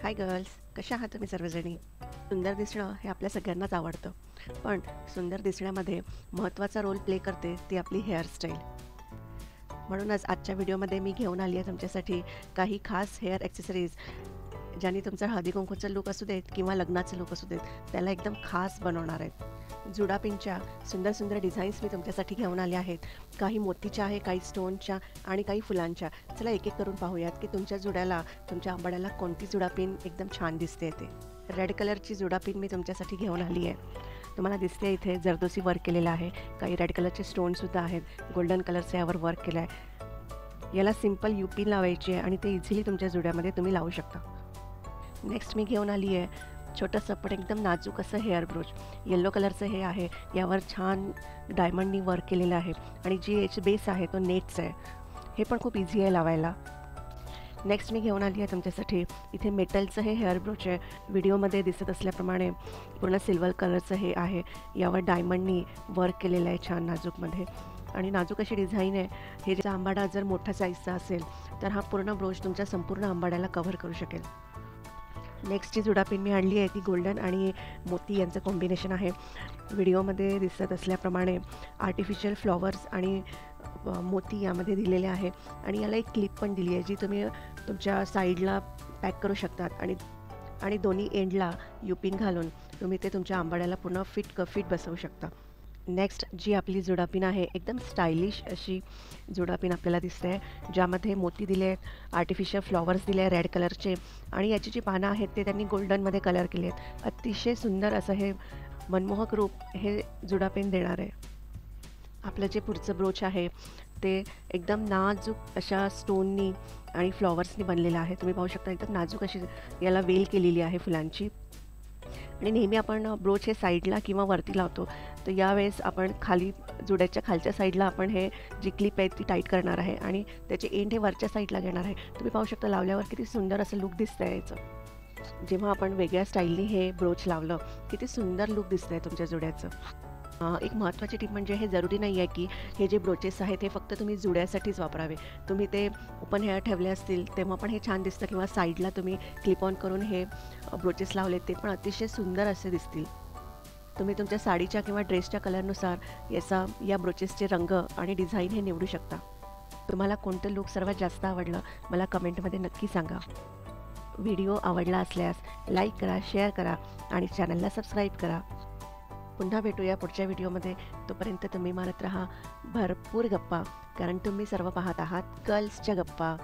Hi girls, कशा आहात तुम्ही सर्वजणी? सुंदर दिसणं हे आपल्या सगळ्यांनाच आवडतं, पण सुंदर दिसण्यामध्ये महत्त्वाचा रोल प्ले करते ती आपली हेअरस्टाईल. म्हणूनच आजच्या व्हिडिओमध्ये मी घेऊन आली आहे तुमच्यासाठी काही खास हेअर ॲक्सेसरीज, ज्याने तुमचा हळदी-कुंकूचा लूक असू देत किंवा लग्नाचा लूक असू देत, त्याला एकदम खास बनवणार आहेत. जुडा पिनच्या सुंदर सुंदर डिझाईन्स मी तुमच्यासाठी घेऊन आले आहेत. काही मोतीच्या आहे, काही स्टोनच्या आणि काही फुलांच्या. चला एक एक करून पाहूयात की तुमच्या जुड्याला, तुमच्या आंबाड्याला कोणती जुडा पिन एकदम छान दिसते ते. रेड कलरची जुडा पिन मी तुमच्यासाठी घेऊन आली आहे. तुम्हाला दिसते इथे जरदोसी वर्क केलेलं आहे. काही रेड कलरचे स्टोनसुद्धा आहेत. गोल्डन कलरचं यावर वर्क केलं आहे. याला सिंपल यू पिन लावायची आहे आणि ते इझिली तुमच्या जुड्यामध्ये तुम्ही लावू शकता. नेक्स्ट मी घेऊन आली आहे छोटंसं पण एकदम नाजूक असं हेअर ब्रोच. येलो कलरचं हे आहे. यावर छान डायमंडनी वर्क केलेलं आहे आणि जी याची बेस आहे तो नेटचा आहे. हे पण खूप इझी आहे लावायला. नेक्स्ट मी घेऊन आली आहे तुमच्यासाठी इथे मेटलचं हे हेअर ब्रोच आहे. व्हिडिओमध्ये दिसत असल्याप्रमाणे पूर्ण सिल्वर कलरचं हे आहे. यावर डायमंडनी वर्क केलेलं आहे छान नाजूकमध्ये आणि नाजूक अशी डिझाईन आहे. हे ज्याचा आंबाडा जर मोठा साईजचा असेल तर हा पूर्ण ब्रोच तुमच्या संपूर्ण आंबाड्याला कव्हर करू शकेल. नेक्स्टची जुडा पिन मी आणली आहे ती गोल्डन आणि मोती यांचं कॉम्बिनेशन आहे. व्हिडिओमध्ये दिसत असल्याप्रमाणे आर्टिफिशियल फ्लॉवर्स आणि मोती यामध्ये दिलेले आहे आणि याला एक क्लिप पण दिली आहे जी तुम्ही तुमच्या साईडला पॅक करू शकतात आणि दोन्ही एंडला यू पिन घालून तुम्ही ते तुमच्या आंबाड्याला पूर्ण फिट बसवू शकता. नेक्स्ट जी आपली जुडा पिन आहे एकदम स्टायलिश अशी जुडा पिन आपल्याला दिसते आहे, ज्यामध्ये मोती दिले आहेत, आर्टिफिशियल फ्लॉवर्स दिले आहे रेड कलरचे आणि याची जी पानं आहेत ते त्यांनी गोल्डनमध्ये कलर केले आहेत. अतिशय सुंदर असं हे मनमोहक रूप हे जुडा पिन देणार आहे. आपलं जे पुढचं ब्रोच आहे ते एकदम नाजूक अशा स्टोननी आणि फ्लॉवर्सनी बनलेलं आहे. तुम्ही पाहू शकता एकदम नाजूक अशी याला वेल केलेली आहे फुलांची. आणि नेहमी आपण ब्रोच हे साईडला किंवा वरती लावतो, तर यावेळेस आपण खाली जुड्याच्या खालच्या साईडला आपण हे जी क्लिप आहे ती टाईट करणार आहे आणि त्याचे एंड हे वरच्या साईडला घेणार आहे. तुम्ही पाहू शकता लावल्यावर किती सुंदर असं लूक दिसतं आहे याचं. जेव्हा आपण वेगळ्या स्टाईलनी हे ब्रोच लावलं किती सुंदर लूक दिसतं आहे तुमच्या जुड्याचं. एक महत्त्वाची टिप म्हणजे हे जरुरी नाही आहे की हे जे ब्रोचेस आहेत हे फक्त तुम्ही जुड्यासाठीच वापरावे. तुम्ही ते ओपन हेअर ठेवले असतील तेव्हा पण हे छान दिसतं किंवा साईडला तुम्ही क्लिप ऑन करून हे ब्रोचेस लावले ते पण अतिशय सुंदर असे दिसतील. तुम्ही तुमच्या साडीच्या किंवा ड्रेसच्या कलरनुसार या ब्रोचेसचे रंग आणि डिझाईन हे निवडू शकता. तुम्हाला कोणतं लूक सर्वात जास्त आवडलं मला कमेंटमध्ये नक्की सांगा. व्हिडिओ आवडला असल्यास लाईक करा, शेअर करा आणि चॅनलला सबस्क्राईब करा. पुन्हा भेटूया पुढच्या व्हिडिओमध्ये. तोपर्यंत तुम्ही मारत राहा भरपूर गप्पा, कारण तुम्ही सर्व पाहत आहात गर्ल्सच्या गप्पा.